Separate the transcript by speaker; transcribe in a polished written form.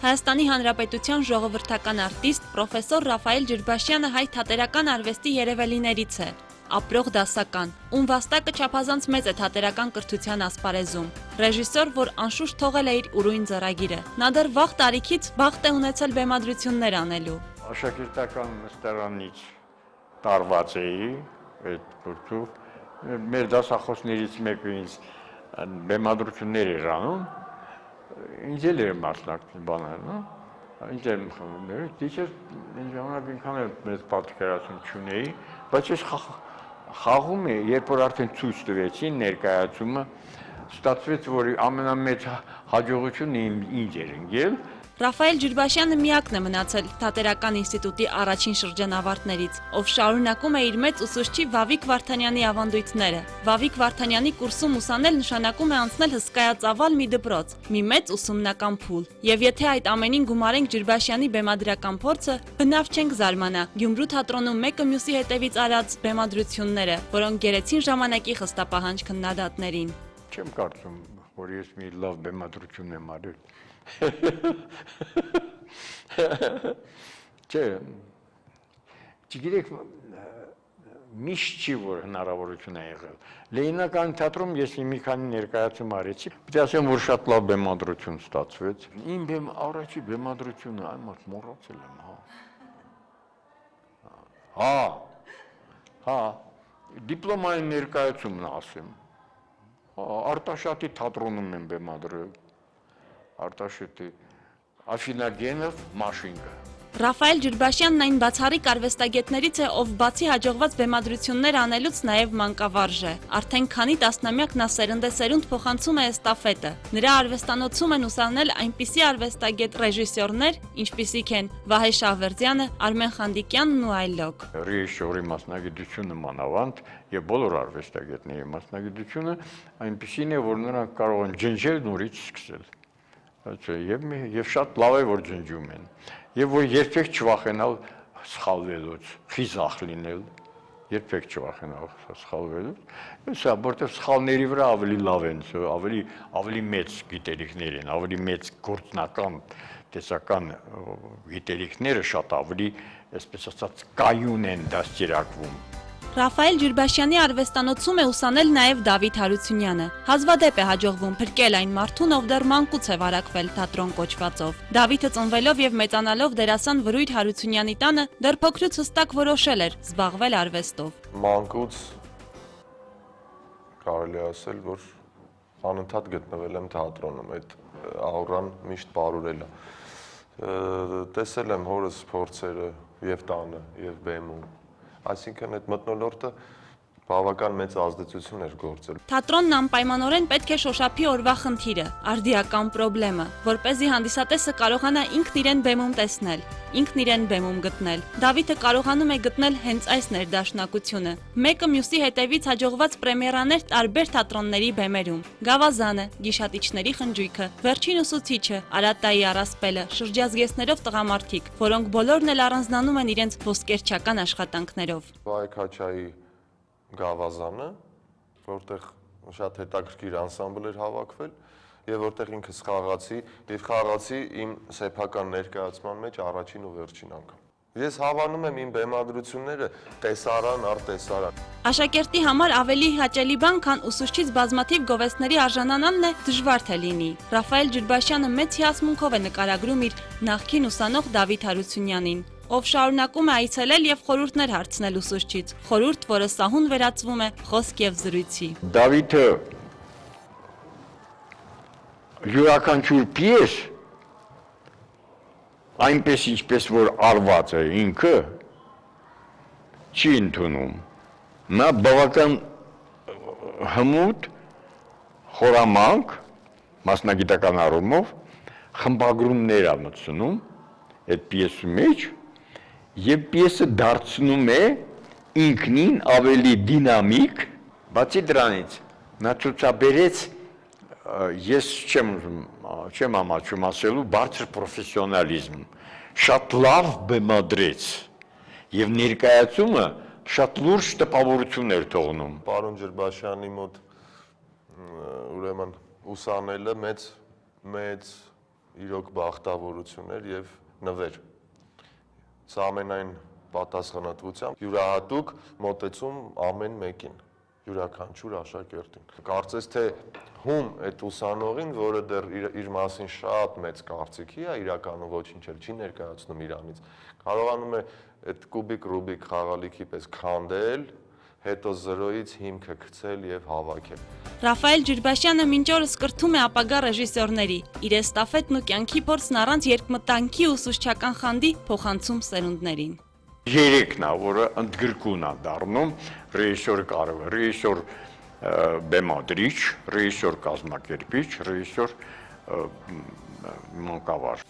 Speaker 1: Հայաստանի Հանրապետության ժողովրդական արտիստ պրոֆեսոր Ռաֆայել Ջրբաշյանը հայ թատերական արվեստի երևելիներից է, ապրող դասական, ում վաստակը չափազանց մեծ է թատերական կրթության ասպարեզում, ռեժիսոր, որ անշուշտ թողել է իր ուրույն ձեռագիրը, նա դեռ վաղ տարիքից բախտ է ունեցել բեմադրություններ անելու։
Speaker 2: Աշակերտական նստարանից տարված էի այդ գործով, մեր դասախոսներից մեկը ինձ բեմադրություններ էր անում, ինձ էլ էր մասնակցել բաներ, ինձ էլ խմբներ, դիչեր ինձ ժամանակ ինքան էլ մեծ պատկերացում չունեի, բայց ես խաղում էի, երբ որ արդեն ցույց տվեցին ներկայացումը, ստացվեց, որ ամենամեծ հաջողությունը ինձ էր ընկել։
Speaker 1: Ռաֆայել Ջրբաշյանը միակն է մնացել թատերական ինստիտուտի առաջին շրջանավարտներից, ով շարունակում է իր մեծ ուսուցչի Վավիկ Վարդանյանի ավանդույթները։ Վավիկ Վարդանյանի կուրսում ուսանել նշանակում է անցնել հսկայածավալ մի դպրոց, մի մեծ ուսումնական փուլ։ Եվ եթե այդ ամենին գումարենք Ջրբաշյանի բեմադրական փորձը, բնավ չենք զարմանա Գյումրու թատրոնում մեկը մյուսի հետևից արած բեմադրությունները, որոնք գերեցին ժամանակի խստապահանջ քննադատներին։
Speaker 2: Չեմ կարծում, որ ես մի լավ բեմադրություն եմ արել։ Չէ, չգիտեք, միշտ չի, որ հնարավորություն է եղել։ Լենինական թատրոնում ես մի քանի ներկայացում արեցի, պետք է ասեմ, որ շատ լավ բեմադրություն ստացվեց։ Իմ առաջի բեմադրությունը այն մարդ մոռացել եմ, հա, դիպլոմային ներկայացումն ասեմ, Արտաշատի թատրոնում եմ բեմադրել, Արտաշատի Աֆինագենով Մաշինկա։
Speaker 1: Ռաֆայել Ջրբաշյանն այն բացառիկ արվեստագետներից է, ով բացի հաջողված բեմադրություններ անելուց նաև մանկավարժ է։ Արդեն քանի տասնամյակ նա սերնդեսերունդ փոխանցում է էստաֆետը։ Նրա արվեստանոցում են ուսանել այնպիսի արվեստագետ ռեժիսորներ, ինչպիսիք են Վահե Շահվերդյանը, Արմեն Խանդիկյանն ու այլոք։
Speaker 2: Ռեժիսորի մասնագիտությունը մանավանդ եւ բոլոր արվեստագետների մասնագիտությունը այնպիսին է, որ նրանք կարող են ջնջել նորից սկսել։ Եվ շատ լավ է, որ ջնջում են, և որ երբեք չվախենալ սխալվելուց, խիզախ լինել, երբեք չվախենալ սխալվելուց, որտեղ սխալների վրա ավելի լավ են, ավելի մեծ գիտելիքներ են, ավելի մեծ գործնական, տեսական գիտելիքները շատ ավելի, այսպես ասած, կայուն են դաստիարակվում։
Speaker 1: Ռաֆայել Ջրբաշյանի արվեստանոցում է ուսանել նաև Դավիթ Հարությունյանը։ Հազվադեպ է հաջողվում փրկել այն մարդուն, ով դեռ մանկուց է վարակվել թատրոն կոչվածով։ Դավիթը ծնվելով եւ մեծանալով դերասան Վրույթ Հարությունյանի տանը դեռ փոքրուց հստակ որոշել էր զբաղվել արվեստով։
Speaker 3: Մանկուց կարելի ասել, որ անընդհատ գտնվել եմ թատրոնում, այդ աուրան միշտ պարուրել է։ Տեսել եմ հորս փորձերը եւ տանը, եւ բեմում։ Այսինքն այդ մթնոլորտը բավական մեծ ազդեցություն էր գործել։
Speaker 1: Թատրոնն անպայմանորեն պետք է շոշափի օրվա խնդիրը, արդիական պրոբլեմը, որպեսզի հանդիսատեսը կարողանա ինքն իրեն բեմում տեսնել, ինքն իրեն բեմում գտնել։ Դավիթը կարողանում է գտնել հենց այս ներդաշնակությունը։ Մեկը մյուսի հետևից հաջողված պրեմիերաներ տարբեր թատրոնների բեմերում։ Գավազանը, Գիշատիչների խնջույքը, Վերջին ուսուցիչը, Արատայի առասպելը, շրջազգեստներով տղամարդիկ, որոնք բոլորն էլ առանձնանում են իրենց ոսկերչական աշխատանքներով։
Speaker 3: Վահե Քաչայի Գավազանը, որտեղ շատ հետաքրքիր անսամբլ էր հավաքվել եւ որտեղ ինքս խաղացի եւ խաղացի իմ սեփական ներկայացման մեջ առաջին ու վերջին անգամ։ Ես հավանում եմ իմ բեմադրությունները տեսարան առ տեսարան։
Speaker 1: Աշակերտի համար ավելի հաճելի բան, քան ուսուցչից բազմաթիվ գովեստների արժանանալն է, դժվար թե լինի։ Ռաֆայել Ջրբաշյանը մեծ հիասմունքով է նկարագրում իր նախկին ուսանող Դավիթ Հարությունյանին, ով շարունակում է այցելել եւ խորհուրդներ հարցնել ուսուցչից, խորհուրդ, որը սահուն վերածվում է խոսք եւ զրույցի։
Speaker 2: Դավիթը յուրաքանչյուր պիես այնպես ինչպես որ արված է ինքը չի ընդունում։ Նա բավական հմուտ, խորամանկ, մասնագիտական առումով խմբագրումներ է մտցնում այդ պիեսի մեջ եւ պիեսը դարձնում է ինքնին ավելի դինամիկ, բացի դրանից նա ցուցաբերեց ես չեմ ամաչում ասելու բարձր պրոֆեսիոնալիզմ, շատ լավ բեմադրեց եւ ներկայացումը շատ լուրջ տպավորություն էր թողնում։
Speaker 3: Պարոն Ջրբաշյանի մոտ ուրեմն ուսանելը մեծ իրոք բախտավորություններ եւ նվեր։ Սա ամենայն պատասխանատվությամբ յուրահատուկ մոտեցում ամեն մեկին, յուրաքանչյուր աշակերտին։ Կարծես թե հում այդ ուսանողին, որը դեռ իր մասին շատ մեծ կարծիքի է, իրականում ոչինչ էլ չի ներկայացնում իրանից, կարողանում է այդ կուբիկ ռուբիկ խաղալիքի պես քանդել, հետո 0-ից հիմքը գցել եւ հավաքել։
Speaker 1: Ռաֆայել Ջիրբաշյանը մինչ օրս կրթում է ապագա ռեժիսորների։ Իր էստաֆետն ու կյանքի փորձն առանց երկմտանքի ու ուսուցչական խանդի փոխանցում սերունդներին։
Speaker 2: Երեքն է, որը ընդգրկուն է դառնում, ռեժիսորը կարող է, ռեժիսոր բեմադրիչ, ռեժիսոր կազմակերպիչ, ռեժիսոր մանկավար։